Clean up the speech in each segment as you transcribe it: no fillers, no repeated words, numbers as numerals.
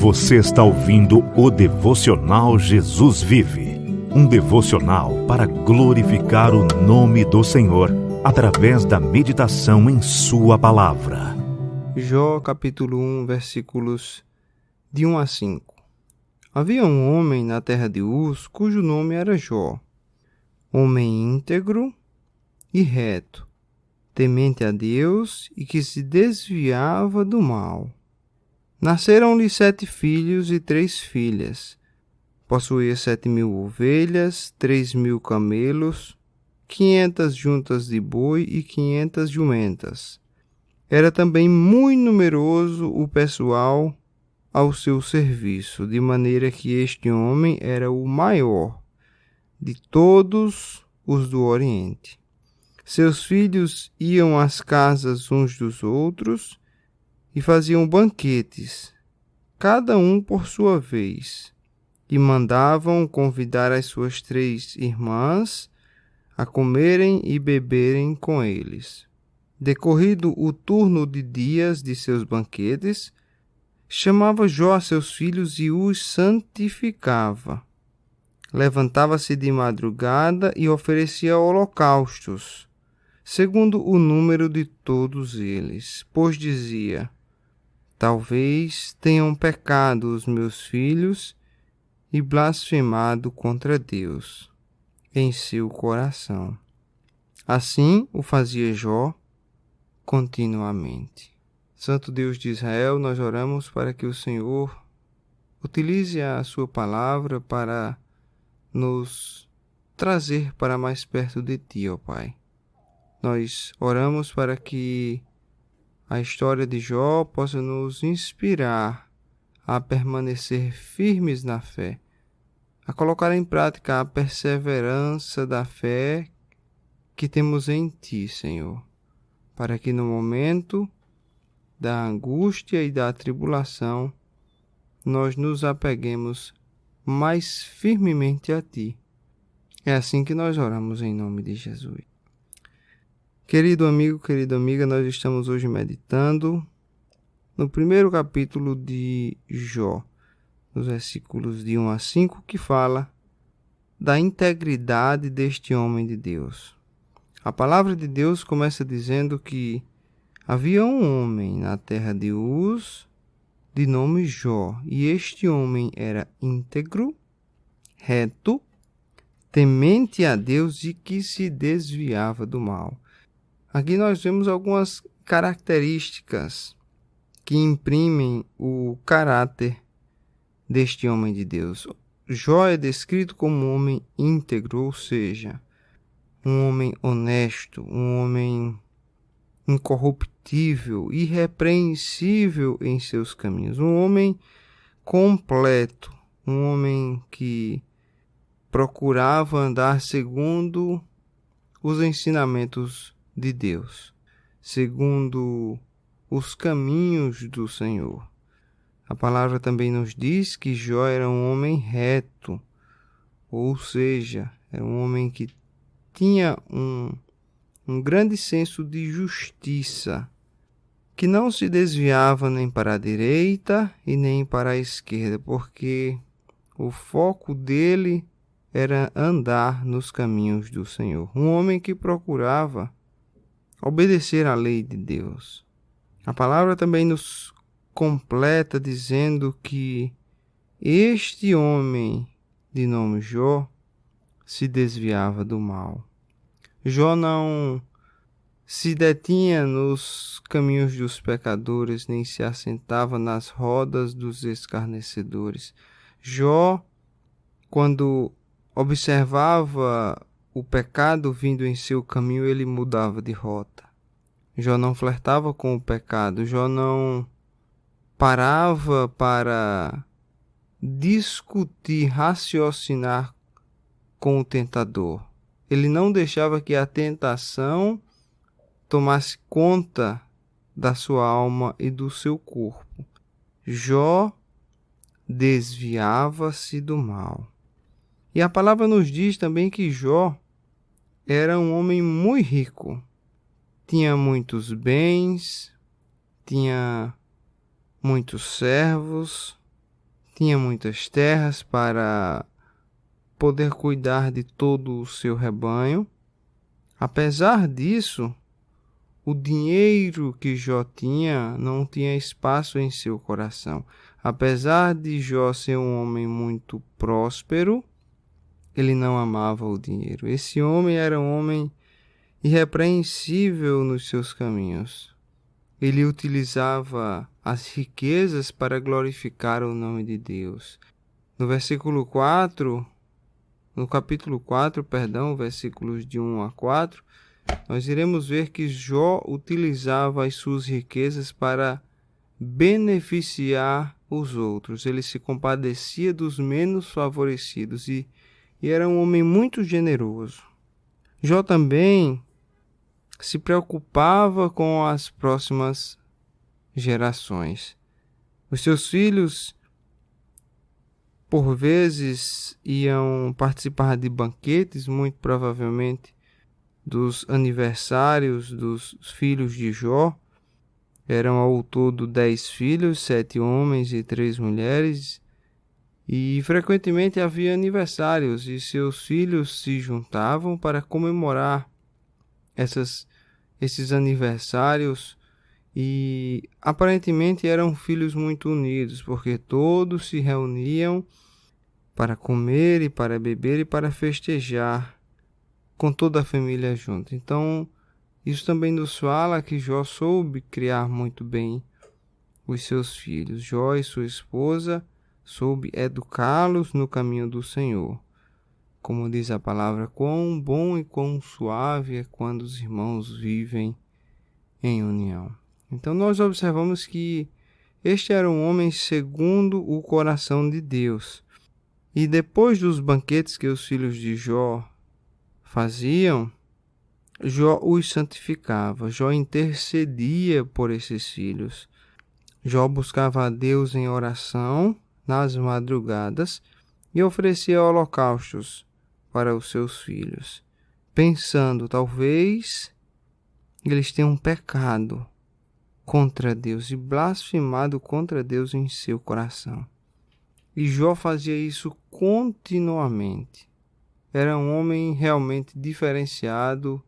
Você está ouvindo o Devocional Jesus Vive, um devocional para glorificar o nome do Senhor, através da meditação em Sua Palavra. Jó capítulo 1, versículos de 1 a 5. Havia um homem na terra de Uz, cujo nome era Jó, homem íntegro e reto, temente a Deus e que se desviava do mal. Nasceram-lhe 7 filhos e 3 filhas. Possuía 7.000 ovelhas, 3.000 camelos, 500 juntas de boi e 500 jumentas. Era também muito numeroso o pessoal ao seu serviço, de maneira que este homem era o maior de todos os do Oriente. Seus filhos iam às casas uns dos outros e faziam banquetes, cada um por sua vez, e mandavam convidar as suas 3 irmãs a comerem e beberem com eles. Decorrido o turno de dias de seus banquetes, chamava Jó a seus filhos e os santificava. Levantava-se de madrugada e oferecia holocaustos, segundo o número de todos eles, pois dizia: talvez tenham pecado os meus filhos e blasfemado contra Deus em seu coração. Assim o fazia Jó continuamente. Santo Deus de Israel, nós oramos para que o Senhor utilize a sua palavra para nos trazer para mais perto de Ti, ó Pai. Nós oramos para que a história de Jó possa nos inspirar a permanecer firmes na fé, a colocar em prática a perseverança da fé que temos em Ti, Senhor, para que no momento da angústia e da tribulação nós nos apeguemos mais firmemente a Ti. É assim que nós oramos em nome de Jesus. Querido amigo, querida amiga, nós estamos hoje meditando no primeiro capítulo de Jó, nos versículos de 1 a 5, que fala da integridade deste homem de Deus. A palavra de Deus começa dizendo que havia um homem na terra de Uz, de nome Jó, e este homem era íntegro, reto, temente a Deus e que se desviava do mal. Aqui nós vemos algumas características que imprimem o caráter deste homem de Deus. Jó é descrito como um homem íntegro, ou seja, um homem honesto, um homem incorruptível, irrepreensível em seus caminhos, um homem completo, um homem que procurava andar segundo os ensinamentos de Deus, segundo os caminhos do Senhor. A palavra também nos diz que Jó era um homem reto, ou seja, era um homem que tinha um grande senso de justiça, que não se desviava nem para a direita e nem para a esquerda, porque o foco dele era andar nos caminhos do Senhor. Um homem que procurava obedecer à lei de Deus. A palavra também nos completa dizendo que este homem de nome Jó se desviava do mal. Jó não se detinha nos caminhos dos pecadores, nem se assentava nas rodas dos escarnecedores. Jó, quando observava o pecado vindo em seu caminho, ele mudava de rota. Jó não flertava com o pecado. Jó não parava para discutir, raciocinar com o tentador. Ele não deixava que a tentação tomasse conta da sua alma e do seu corpo. Jó desviava-se do mal. E a palavra nos diz também que Jó era um homem muito rico. Tinha muitos bens, tinha muitos servos, tinha muitas terras para poder cuidar de todo o seu rebanho. Apesar disso, o dinheiro que Jó tinha não tinha espaço em seu coração. Apesar de Jó ser um homem muito próspero, ele não amava o dinheiro. Esse homem era um homem irrepreensível nos seus caminhos. Ele utilizava as riquezas para glorificar o nome de Deus. No capítulo 4, versículos de 1 a 4, nós iremos ver que Jó utilizava as suas riquezas para beneficiar os outros. Ele se compadecia dos menos favorecidos e era um homem muito generoso. Jó também se preocupava com as próximas gerações. Os seus filhos, por vezes, iam participar de banquetes, muito provavelmente dos aniversários dos filhos de Jó. Eram ao todo 10 filhos, 7 homens e 3 mulheres, e frequentemente havia aniversários e seus filhos se juntavam para comemorar esses aniversários, e aparentemente eram filhos muito unidos, porque todos se reuniam para comer e para beber e para festejar com toda a família junto. Então, isso também nos fala que Jó soube criar muito bem os seus filhos. Jó e sua esposa soube educá-los no caminho do Senhor. Como diz a palavra, quão bom e quão suave é quando os irmãos vivem em união. Então nós observamos que este era um homem segundo o coração de Deus. E depois dos banquetes que os filhos de Jó faziam, Jó os santificava. Jó intercedia por esses filhos. Jó buscava a Deus em oração nas madrugadas e oferecia holocaustos para os seus filhos, pensando, talvez eles tenham pecado contra Deus e blasfemado contra Deus em seu coração. E Jó fazia isso continuamente. Era um homem realmente diferenciado,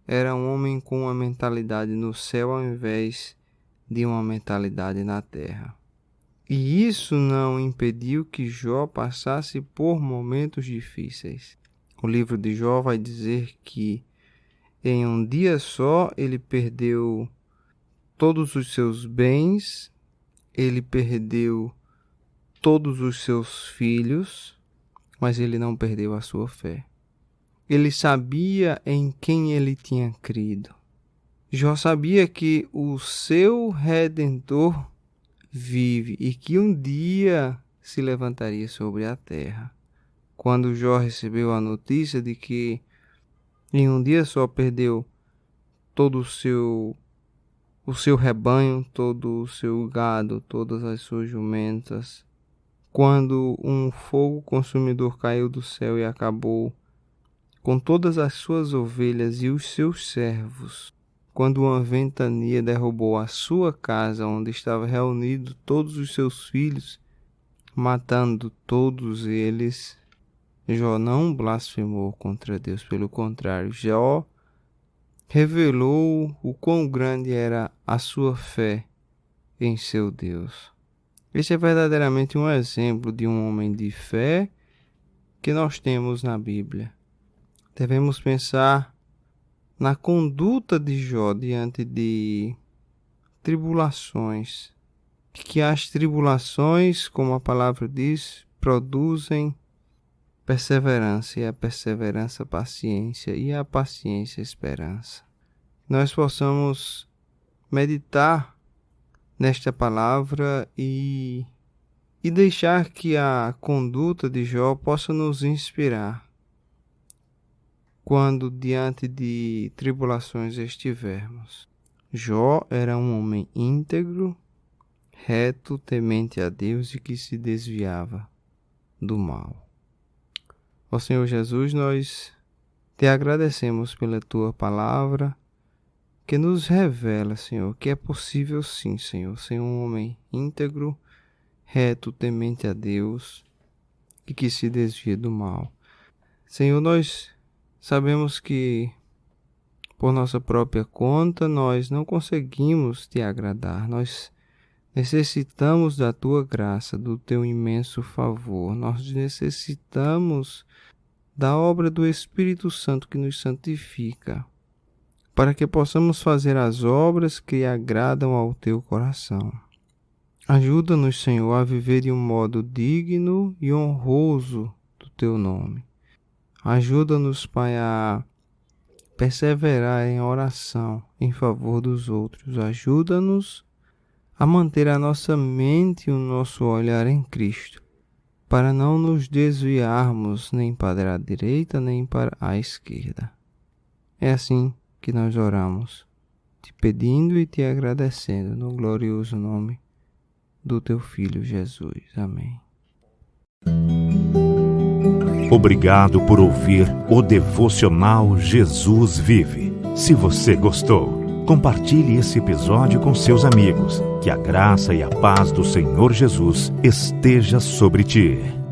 era um homem com uma mentalidade no céu ao invés de uma mentalidade na terra. E isso não impediu que Jó passasse por momentos difíceis. O livro de Jó vai dizer que em um dia só ele perdeu todos os seus bens, ele perdeu todos os seus filhos, mas ele não perdeu a sua fé. Ele sabia em quem ele tinha crido. Jó sabia que o seu Redentor vive e que um dia se levantaria sobre a terra. Quando Jó recebeu a notícia de que em um dia só perdeu todo o seu rebanho, todo o seu gado, todas as suas jumentas, quando um fogo consumidor caiu do céu e acabou com todas as suas ovelhas e os seus servos, quando uma ventania derrubou a sua casa onde estava reunido todos os seus filhos, matando todos eles, Jó não blasfemou contra Deus. Pelo contrário, Jó revelou o quão grande era a sua fé em seu Deus. Este é verdadeiramente um exemplo de um homem de fé que nós temos na Bíblia. Devemos pensar na conduta de Jó diante de tribulações, que as tribulações, como a palavra diz, produzem perseverança, e a perseverança paciência, e a paciência esperança. Nós possamos meditar nesta palavra e deixar que a conduta de Jó possa nos inspirar quando diante de tribulações estivermos. Jó era um homem íntegro, reto, temente a Deus e que se desviava do mal. Ó Senhor Jesus, nós te agradecemos pela tua palavra, que nos revela, Senhor, que é possível sim, Senhor, ser um homem íntegro reto, temente a Deus e que se desvia do mal. Senhor, nós sabemos que por nossa própria conta nós não conseguimos te agradar. Nós necessitamos da tua graça, do teu imenso favor. Nós necessitamos da obra do Espírito Santo que nos santifica, para que possamos fazer as obras que agradam ao teu coração. Ajuda-nos, Senhor, a viver de um modo digno e honroso do teu nome. Ajuda-nos, Pai, a perseverar em oração em favor dos outros. Ajuda-nos a manter a nossa mente e o nosso olhar em Cristo, para não nos desviarmos nem para a direita nem para a esquerda. É assim que nós oramos, te pedindo e te agradecendo no glorioso nome do teu Filho Jesus. Amém. Obrigado por ouvir o Devocional Jesus Vive. Se você gostou, compartilhe esse episódio com seus amigos. Que a graça e a paz do Senhor Jesus esteja sobre ti.